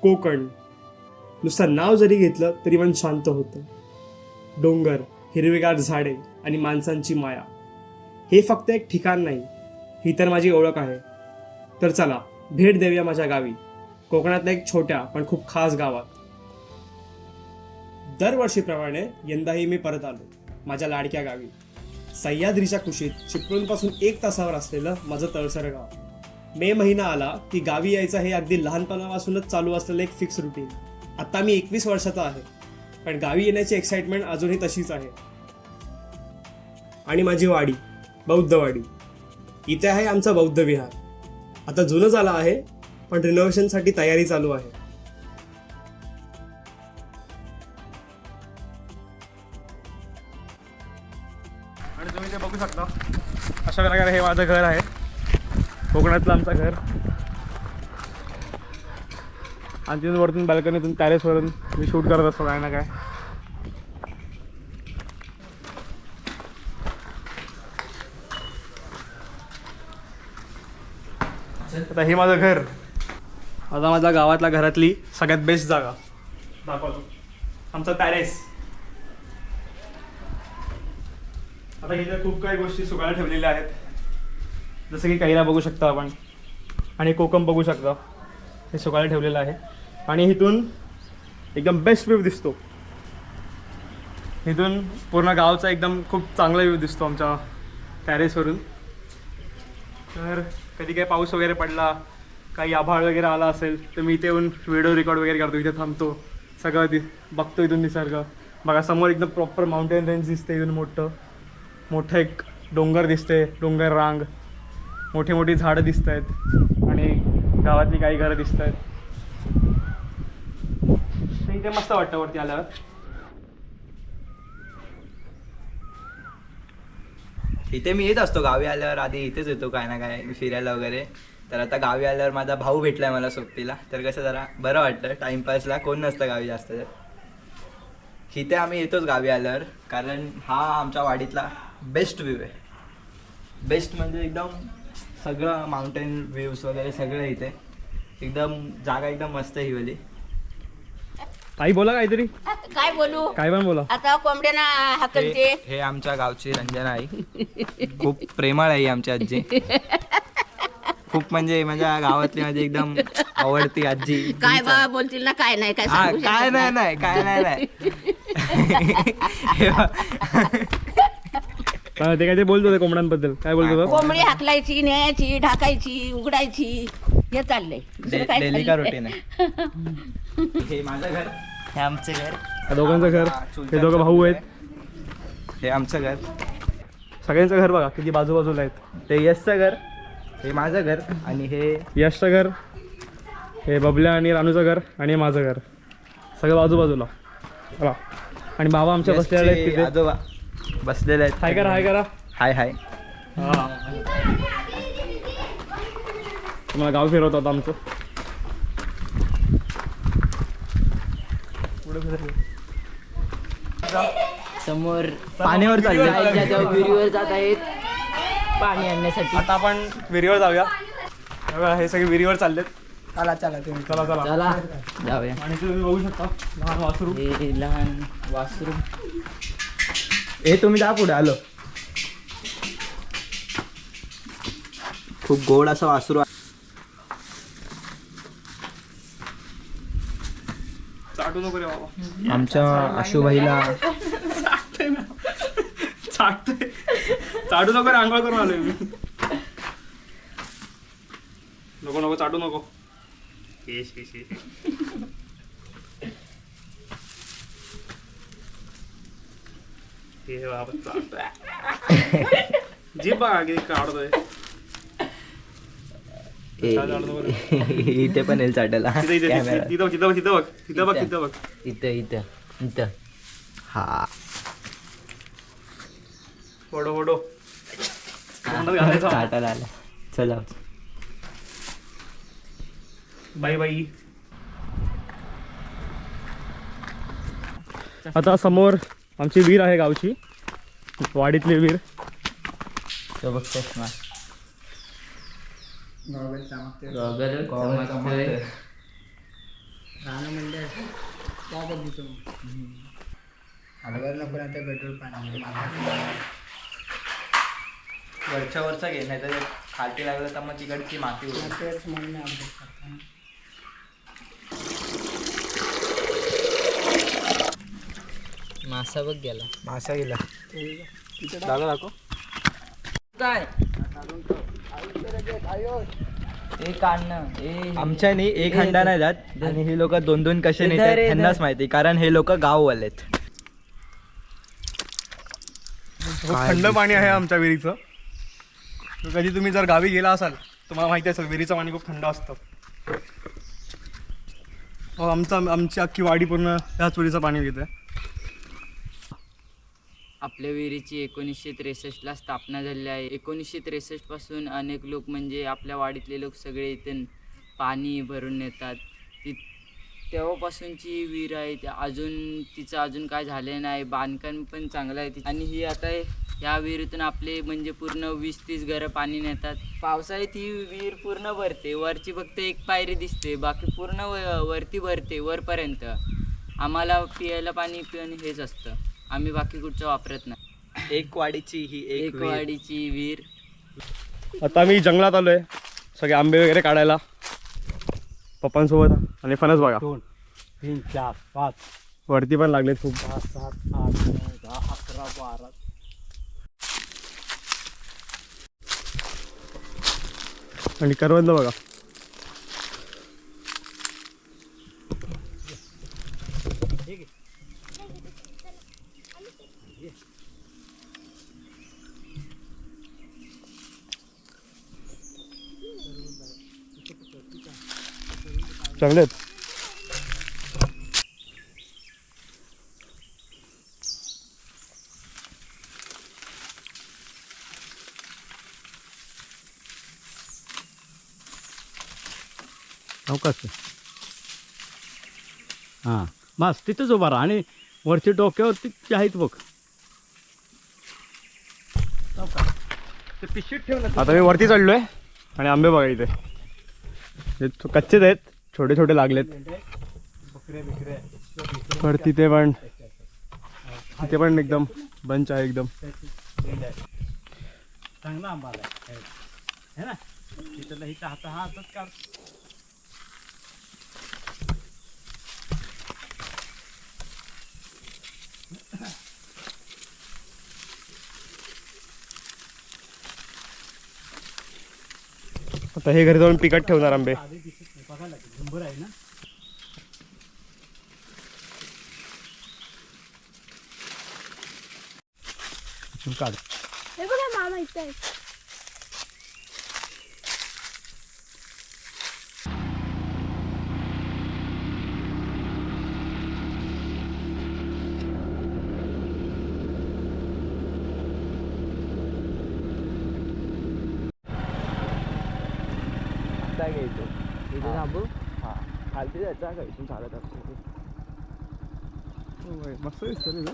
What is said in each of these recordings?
कोकण नुसतं नाव जरी घेतलं तरी मन शांत होतं. डोंगर, हिरवेगार झाडे आणि माणसांची माया, हे फक्त एक ठिकाण नाही, ही तर माझी ओळख आहे. तर चला भेट देऊया माझ्या गावी, कोकणातल्या एक छोट्या पण खूप खास गावात. दरवर्षीप्रमाणे यंदाही मी परत आलो माझ्या लाडक्या गावी. सह्याद्रीच्या कुशीत चिपळूणपासून 1 तासावर असलेलं माझं तळसर गाव. मे महिना आला की गावी यायचं हे अगदी लहानपणापासूनच चालू असलेलं एक फिक्स रुटीन. आता मी 21 वर्षाचा आहे, पण गावी येण्याची एक्साइटमेंट अजूनही तशीच आहे. आणि माझी वाडी, बौद्धवाडी, इथे आहे आमचा बौद्ध विहार. आता जुनं झालं आहे, पण रिनोव्हेशनसाठी तयारी चालू आहे. आणि तुम्ही ते बघू शकता, अशा प्रकारे हे माझं घर आहे, कोकणातलं आमचं घर. आणि तिथून वरतून बाल्कनीतून टॅरेसवरून मी शूट करत असतो काय ना काय. आता हे माझं घर. आता माझ्या गावातल्या घरातली सगळ्यात बेस्ट जागा दाखवतो, आमचा टॅरेस. आता इथे खूप काही गोष्टी सुकायला ठेवलेल्या आहेत, जसं की कैरा बघू शकता आपण, आणि कोकम बघू शकता, हे सुकायला ठेवलेलं आहे. आणि इथून एकदम बेस्ट व्ह्यू दिसतो. इथून पूर्ण गावचा एकदम खूप चांगला व्ह्यू दिसतो आमच्या टॅरेसवरून. तर कधी काही पाऊस वगैरे पडला, काही आभाळ वगैरे आला असेल तर मी इथे येऊन व्हिडिओ रेकॉर्ड वगैरे करतो, इथे थांबतो, सगळं बघतो इथून निसर्ग. बघा समोर एकदम प्रॉपर माउंटेन रेंज दिसते, इथून मोठं एक डोंगर दिसते, डोंगर रांग, मोठी मोठी झाडं दिसत आहेत आणि गावातली काही घरं दिसत आहेत. इथे मस्त वाटतं वरती आल्यावर. इथे मी येत असतो गावी आल्यावर, आधी इथेच येतो काय ना काय फिरायला वगैरे. तर आता गावी आल्यावर माझा भाऊ भेटलाय मला सोबतीला, तर कसं जरा बरं वाटतं, टाइमपासला कोण नसतं गावी जास्त. तर इथे आम्ही येतोच गावी आल्यावर, कारण हा आमच्या वाडीतला बेस्ट व्ह्यू आहे. बेस्ट म्हणजे एकदम सगळं माउंटेन व्ह्यूज वगैरे सगळं इथे, एकदम जागा एकदम मस्त ही वाली. ताई बोला काहीतरी. काय बोलू, काय पण बोला. आता कोंबड्यांना हाकलते. हे आमच्या गावची रंजना आई, खूप प्रेमळ आहे आमची आजी, खूप म्हणजे माझ्या गावातली माझी एकदम आवडती आजी. काय बाबा बोलतील ना, काय नाही काय सांगू शकत काय नाही काय नाही ते काय ते बोलतो ते कोंबड्यांबद्दल काय बोलतो. कोंबडी हाकलायची, न्यायची, ढाकायची, उघडायची, हे चाललंय. दुसरं काय डेली का चाललंय? रुटीन आहे. हे माझं घर, हे आमचं घर, या दोघांचं घर, हे दोघं भाऊ आहेत. हे आमचं घर, सगळ्यांचं घर बघा किती बाजूबाजूला आहेत. ते यशचं घर, हे माझं घर, आणि हे यशचं घर, हे बबल्या आणि रानूचं घर, आणि हे माझं घर, सगळं बाजूबाजूला. चला. आणि बाबा आमच्या बसलेले आहेत तिथे, आजोबा बसलेले आहेत. हाय करा, हाय करा, हाय हाय. हा. तुम्हाला गाव फिरवतात आमचं. समोर पाण्यावर चालले, विहिरीवर जात आहेत पाणी आणण्यासाठी. आता आपण विहिरीवर जाऊया. हे सगळे विहिरीवर चाललेत. चला चला तुम्ही. चला चला चला जाऊया. आणि तुम्ही बघू शकता लहान वासरू. हे लहान वासरू. हे तुम्ही जा पुढे. आलो. खूप गोड असं वासरू. चाटू नको रे बाबा. आमच्या आशुबाईला चाटतोय. चाटू नको रे, आंघोळ करून आलोय मी. नको नको चाटू नको. हे बाबा चाटतोय. जीभ बघा किती काढतोय. इथे पण येईल चाटायला. तिथं बघ. इथं हा फोडो घालायचा. चाटायला आला. चला बाई. आता समोर आमची विहीर आहे गावची, वाडीतली विहीर. तो बघतोस ना, गॉगल चमकतोय. वरच्या वरचा घे नाही तर खालती लागलं तर मग तिकडची माती होती. मासा बघ गेला. मासा गेला दाखव. काय ते काढणं आमच्या नाही एक हंडा नाही जात आणि हे लोक 2-2 कसे नेतात त्यांनाच माहिती, कारण हे लोक गाववालेत. खूप थंड पाणी आहे आमच्या विहिरीचं. कधी तुम्ही जर गावी गेला असाल तुम्हाला माहिती असेल विहिरीचं पाणी खूप थंड असतं. आमची अख्खी वाडी पूर्ण ह्याच विहिरीचं पाणी घेते. आपल्या विहिरीची 1963ला स्थापना झालेली आहे. 1963 पासून अनेक लोक म्हणजे आपल्या वाडीतले लोक सगळे इथे पाणी भरून नेतात. तेव्हापासूनची विहीर आहे. तिचं अजून काय झाले नाही. बांधकाम पण चांगलं आहे आणि ही आता ह्या विहिरीतून आपले म्हणजे पूर्ण 20-30 घरं पाणी नेतात. पावसाळ्यात ही विहीर पूर्ण भरते. वरची फक्त एक पायरी दिसते, बाकी पूर्ण वरती भरते वरपर्यंत. आम्हाला पियायला पाणी हेच असतं. आम्ही बाकी कुठचं वापरत नाही. एक वाडीची ही एक वाडीची विहीर. आता आम्ही जंगलात आलोय सगळे आंबे वगैरे काढायला पप्पांसोबत. आणि फणस बघा 2, 3, 4, 5, वरती पण लागलेत खूप. 6, 7, 8, 9, 10, 11, 12. आणि करवंद बघा. चांगले आहेत. अवकाश हां बस तिथेच उभा राहा आणि वरती डोक्यावरती ते आहेत बघ. आता मी वरती चढलोय आणि आंबे बघा इथे हे कच्चेच आहेत, छोटे छोटे लागलेत. तर तिथे पण एकदम बंच आहे एकदम. चांगला आंबा आहे ना. तिथला हिचा हातच काढ. आता हे घरी जाऊन पिकट ठेवणार आंबे. बघायला झुंबर आहे ना. काढ. हे बघा मामा इथे आहे. आता घ्यायचो इथे थांबू. हा खालती जायचा का इथून चालत असतो. मस्त दिसतं.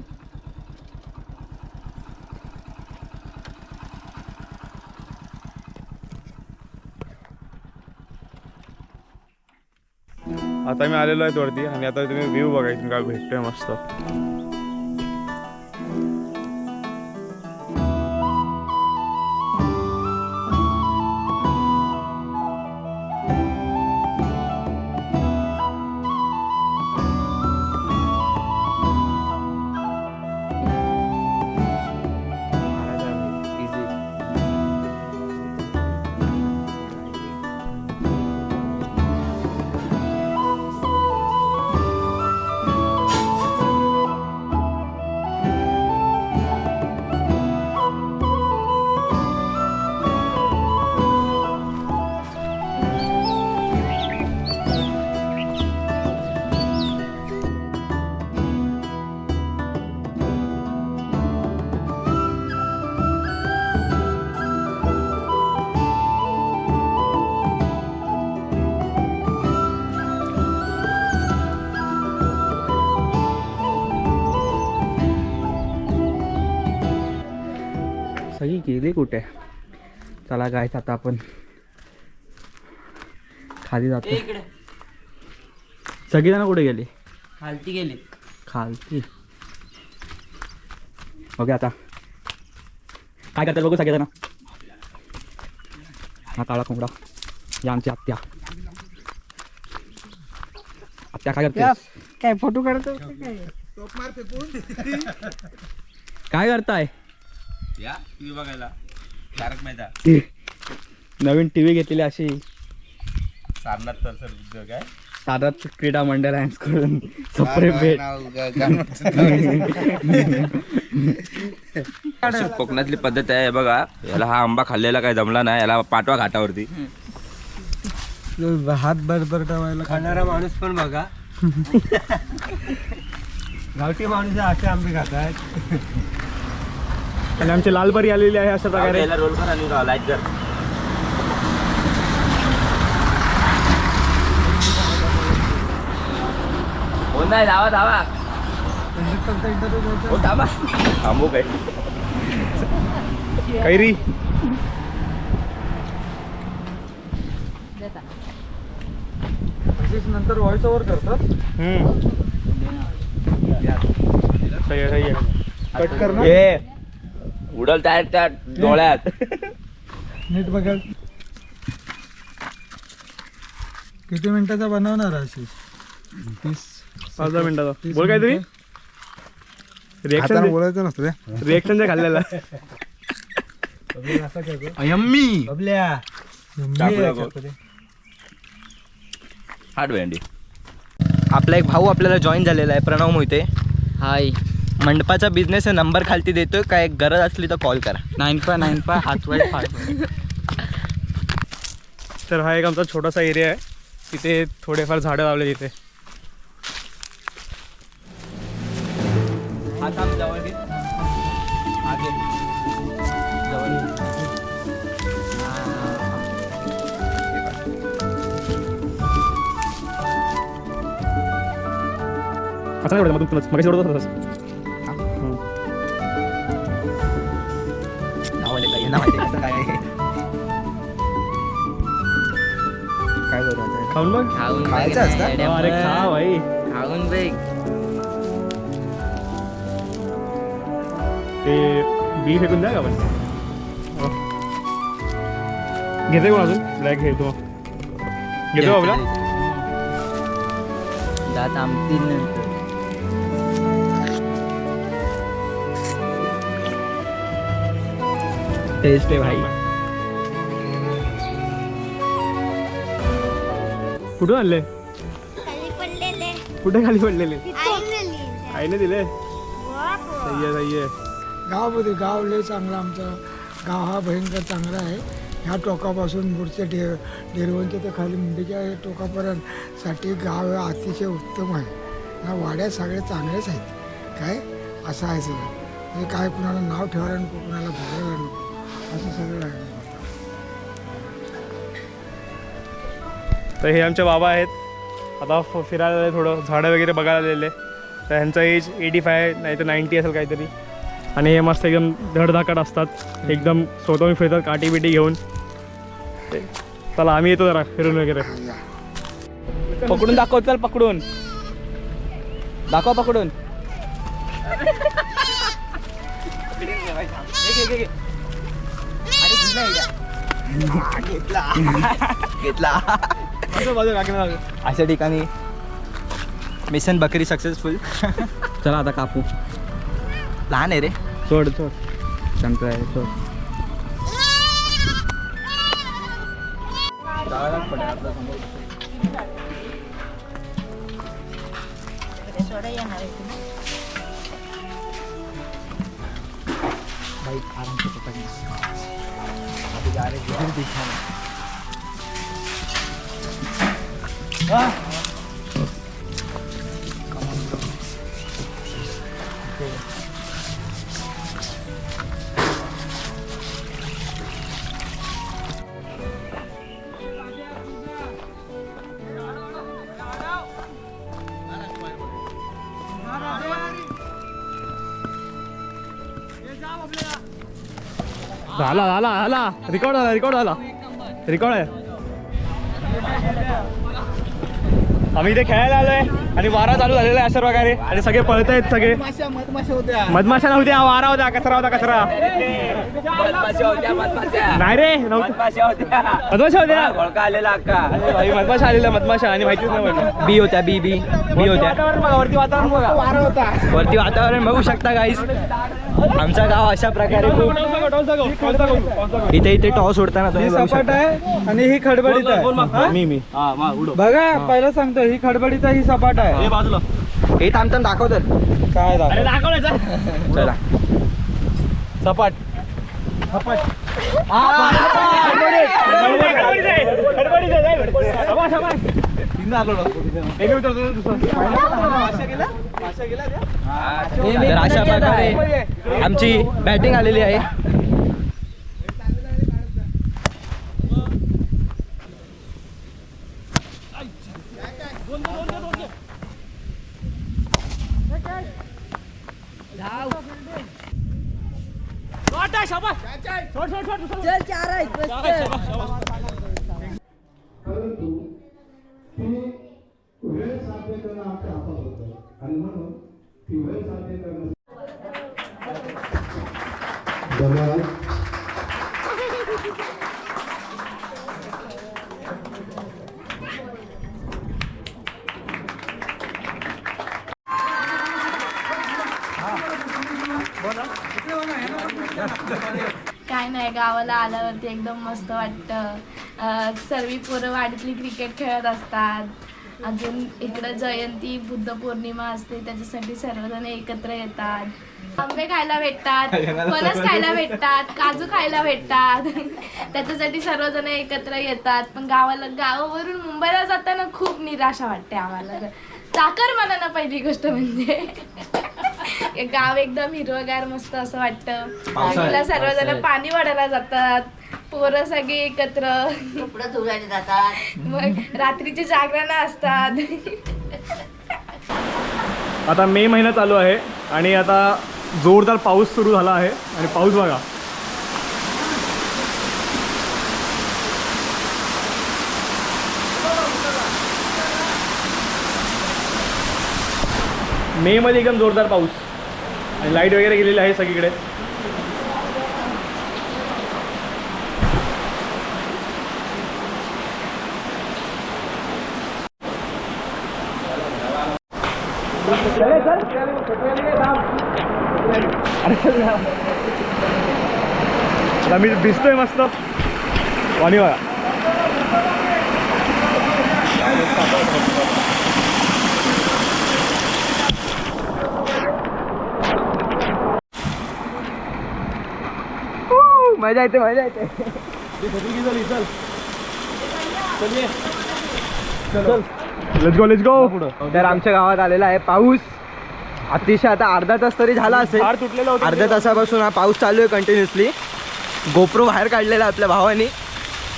आता मी आलेलो आहे वरती आणि आता तुम्ही व्ह्यू बघा इथून काय भेटतोय मस्त. सगळी गेली कुठे. चला गायच आता आपण खाली जातो. सगळीजण कुठे गेली? खालती गेली. खालती. ओके आता काय करतात बघू सगळेजण. हा काळा कोंबडा, या आमची आत्या. आत्या काय करते? काय फोटो काढतो काय करताय? या टीव्ही बघायला तारक मेहता. नवीन टीव्ही घेतलेली अशी सारनाथ तर उद्योग आहे. सारनाथ क्रीडा मंडळ कडून सप्रेम भेट. अशी कोकणातली पद्धत आहे बघा. याला हा आंबा खाल्लेला काय जमला नाही, याला पाठवा घाटावरती. हात बरोबर ठेवायला खाणारा माणूस पण बघा. गावठी माणूस असे आंबे खातात. आणि आमची लालपरी आलेली आहे अशा प्रकारे. याला रोल कर आणि लाईट कर. हो नाही, धावा धावा. हो थांबा, थांबू काय. कैरी नंतर व्हॉइस ओव्हर करतात. सही आहे, सही आहे. कट कर ना. उडल त्या डोळ्यात. नीट बघा. किती मिनिटाचा बनवणार आशिष? 5-10 मिनिटाचा. बोल काय तुम्ही रिएक्शन बोलायचं नसतं ते. रिएक्शनच्या खाल्लेला यम्मी बबल्या. हाट भेंडी. आपला एक भाऊ आपल्याला जॉईन झालेला आहे, प्रणव मोहिते. हाय. मंडपाचा बिझनेस आहे, नंबर खालती देतोय. काय गरज असली तर कॉल करा. 9595 हातवाई. तर हा एक आमचा छोटासा एरिया आहे. तिथे थोडेफार झाडं लावले तिथे. हा काम जवळ घे. आगे जवळ घे. असं नाही मग तुलाच मग एवढं होतं. काय करू आता? खाऊन बघ. खाऊन खायचं असतं? अरे खा भाई. खाऊन बघ. ते बी फेकून द्या का आपण. घेते कोण अजून? ब्लॅक घेतो. घेतो आपला. दात आमतील नंतर. टेस्ट आहे भाई. कुठून आणले? खाली पडलेले कुठे खाली पडलेले? आईने आईने दिले. सही आहे, सही आहे. गावामध्ये गाव लय चांगला आमचा गाव हा भयंकर चांगला आहे. ह्या टोकापासून पुढच्या डेरवणच्या ते खाली मुंबईच्या टोकापर्यंत साठी गाव अतिशय उत्तम आहे. ना वाड्या सगळे चांगलेच आहेत. काय असं आहे सगळं. म्हणजे काय कुणाला नाव ठेवायला नको, कुणाला बघायला नको, असं सगळं आहे. तर हे आमचे बाबा आहेत. आता फिरायला आले, थोडं झाडं वगैरे बघायला आलेले. तर ह्यांचा एज 85 नाही तर 90 असेल काहीतरी. आणि हे मस्त एकदम धडधाकट असतात. एकदम स्वतःहून फिरतात काठी बिटी घेऊन. चला आम्ही येतो जरा फिरून वगैरे. पकडून दाखव. चल पकडून दाखव. पकडून घेतला. अशा ठिकाणी मिशन बकरी सक्सेसफुल. चला आता कापू. लहान आहे रे. सोड सोड. शंकर आहे सोड. झाला झाला झाला. रिकॉर्ड झाला. रिकॉर्ड आहे. आम्ही इथे खेळायला आलोय आणि वारा चालू झालेला आहे अशा प्रकारे आणि सगळे पळत आहेत सगळे. मधमाशा नव्हत्या, वारा होता, कचरा होता, कचरा नाही रे, मधमाशा होत्या भाई, मधमाशा आलेला, मधमाशा आणि माहितीच नाही पडलं. बी होत्या बी बी बी होत्या. वरती वातावरण बघा, वारा होता. वरती वातावरण बघू शकता गाईस. आमचा गाव अशा प्रकारे खूप इथे टॉस उडताना तुम्ही बघू शकता. आणि ही खडबडीत आहे. मी बघा पहिलं सांगतो, ही खडबडीत ही सपाट आहे. बाजूला हे थांबताना दाखवतात काय दाखवलं, चला सपाट तर अशा प्रकारे आमची बॅटिंग आलेली आहे. परंतु ती वेळ साध्य करणं आमच्या हातात होतं आणि म्हणून ती वेळ साध्य करणं धन्यवाद. काय नाही, गावाला आल्यावरती एकदम मस्त वाटतं. सर्व पोरं वाडीतली क्रिकेट खेळत असतात. अजून इकडं जयंती, बुद्ध पौर्णिमा असते, त्याच्यासाठी सर्वजण एकत्र येतात. आंबे खायला भेटतात, फणस खायला भेटतात, काजू खायला भेटतात. त्याच्यासाठी सर्वजण एकत्र येतात. पण गावावरून मुंबईला जाताना खूप निराशा वाटते आम्हाला. चाकर मला ना पहिली गोष्ट म्हणजे गाव एकदम हिरवगार मस्त असं वाटतं. बाजूला सर्वजण पाणी वाढायला जातात, पोरं सगळे एकत्र कपडे धुवायला जातात. मग रात्रीची जागरण असतात. आता मे महिना चालू आहे आणि आता जोरदार पाऊस सुरू झाला आहे आणि पाऊस बघा. मे मध्ये एकदम जोरदार पाऊस आणि लाईट वगैरे गेलेली आहे सगळीकडे. आता मी भिजतोय मस्त पाणी बघा. मजा येते मजा येते. Let's go let's go. तर आमच्या गावात आलेला आहे पाऊस. अतिशय आता अर्धा तास तरी झाला असेल. फार तुटलेलं होतं. अर्ध्या तासापासून हा पाऊस चालू आहे कंटिन्युअसली. गोप्रो बाहेर काढलेला आपल्या भावाने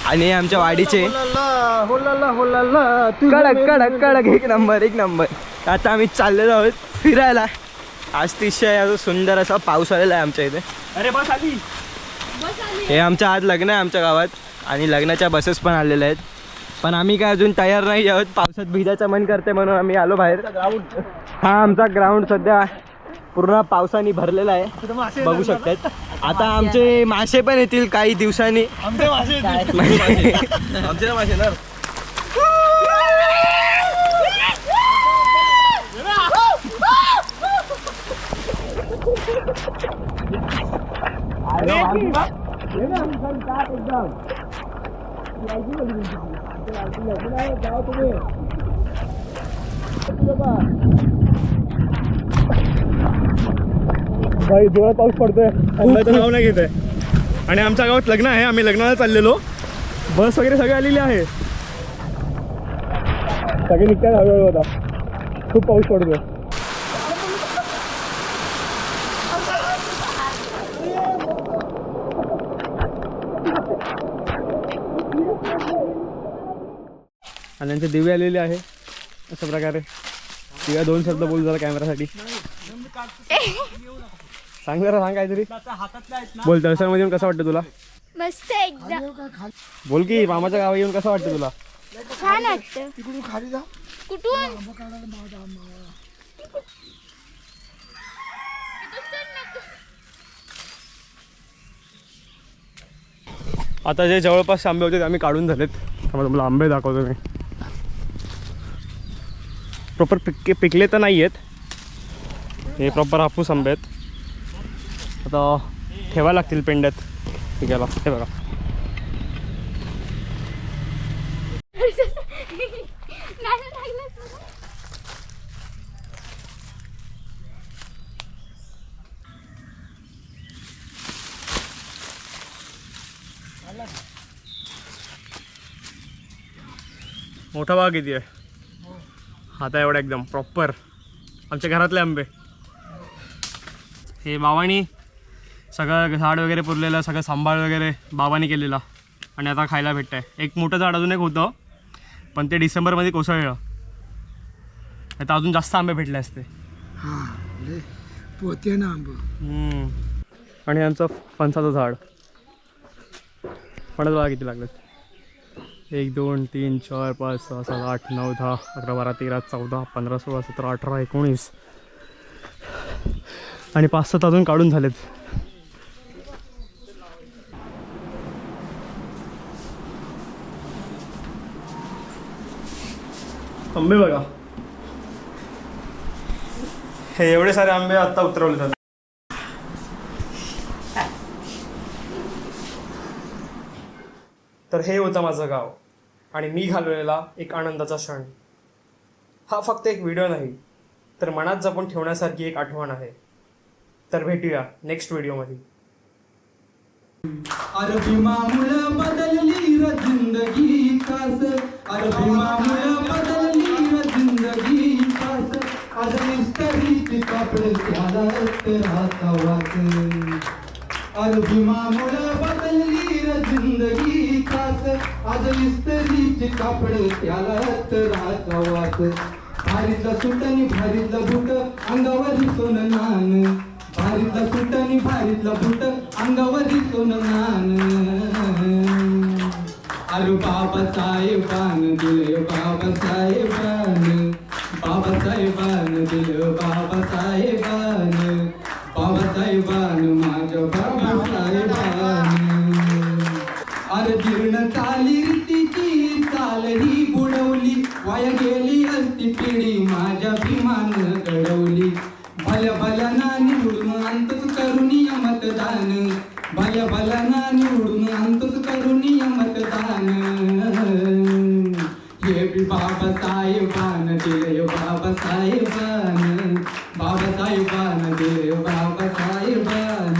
आणि आमच्या वाडीचे कडक कडक कडक एक नंबर. आता आम्ही चाललेलो आहोत फिरायला. अतिशय सुंदर असा पाऊस आलेला आहे आमच्या इथे. अरे बस आली. हे आमचं आज लग्न आहे आमच्या गावात आणि लग्नाच्या बसेस पण आलेल्या आहेत. पण आम्ही काय अजून तयार नाही आहोत. पावसात भिजायचं मन करते म्हणून आम्ही आलो बाहेर. हा आमचा ग्राउंड सध्या पूर्ण पावसाने भरलेला आहे बघू शकतात. आता आमचे मासे पण येतील काही दिवसांनी. आमचे मासे ना. भाई जोरात पाऊस पडतोय, अंदाचं नाव नाही घेत आहे. आणि आमच्या गावात लग्न आहे, आम्ही लग्नाला चाललेलो. बस वगैरे सगळे आलेली आहे, सगळे निघतात हळूहळू. आता खूप पाऊस पडतोय. आणि त्यांचे दिवे आलेले आहे अशा प्रकारे. दिव्या दोन शब्द बोल जरा कॅमेरासाठी. सांग जरा, सांग काहीतरी बोल. तळसरमध्ये येऊन कसं वाटतं तुला? मस्त एकदम. बोल की मामाच्या गावा येऊन कसं वाटतं तुला? छान वाटतं. तिकडून खाली जा. कुठून? आंबा काढायला माझा आंबा. आता जे जवळपास आंबे होते ते आम्ही काढून झालेत. त्यामुळे तुम्हाला आंबे दाखवतो मी. प्रॉपर पिकले तर नाही आहेत, हे प्रॉपर हापूस आंबे आहेत. आता ठेवायला लागतील पेंड्यात पिकायला. हे बघा मोठा बाग किती आहे. आता एवढा एकदम प्रॉपर आमच्या घरातले आंबे. हे बाबांनी सगळं झाड वगैरे पुरलेलं, सगळं सांभाळ वगैरे बाबांनी केलेला आणि आता खायला भेटतं आहे. एक मोठं झाड अजून एक होतं पण ते डिसेंबरमध्ये कोसळलं. आता अजून जास्त आंबे भेटले असते. हां लय पोते ना आंबं. आणि यांचं फणसाचं झाड फणस बघा किती लागलेत. 1 2 3 4 5 6 7 8 9 10 11 12 13 14 15 16 17 18 19 आणि 5-7 अजून काढून झालेत. आंबे बघा, हे एवढे सारे आंबे आत्ता उतरवले जातात. तर हे होतं माझं गाव आणि मी घालवलेला एक आनंदाचा क्षण. हा फक्त एक व्हिडिओ नाही तर मनात जपून ठेवण्यासारखी एक आठवण आहे. तर भेटूया नेक्स्ट व्हिडिओमध्ये. अरे भीमामुळं बदलली र जिंदगी खास. अरे भीमामुळं बदलली र जिंदगी खास. आज मिस्टरीची कापड त्याला राहता वाच. अरे भीमामुळं बदलली र जिंदगी खास. आज मिस्टरीची कापड त्याला राहता वाच. भारीतला सुट आणि भारीतला बुट अंगावरी सोनं नान. भारीतला सुट आणि भारीतला बुट अंगावरी सोनं नान. अरे बाबासाहेबान दिले बाबासाहेबान. बाबासाहेबान दिले बाबासाहेबान. बाबासाहेबान माझ्या बाबासाहेबान. अरे जीर्ण चाली रीतीची चाल ही बुडवली. वाया गेली असती पिढी माझ्या भीमानं घडवली. भल्या भल्याना निवडून अंतच करुणीय मतदान. भल्या भल्याना निवडून अंतच करुणीय मतदान. हे बी बाबासाहेबान दिले बाबासाहेबान. बाबासाहेबान दिले बाबासाहेबान.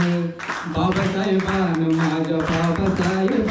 बाबासाहेबान माझ्या बाबासाहेब.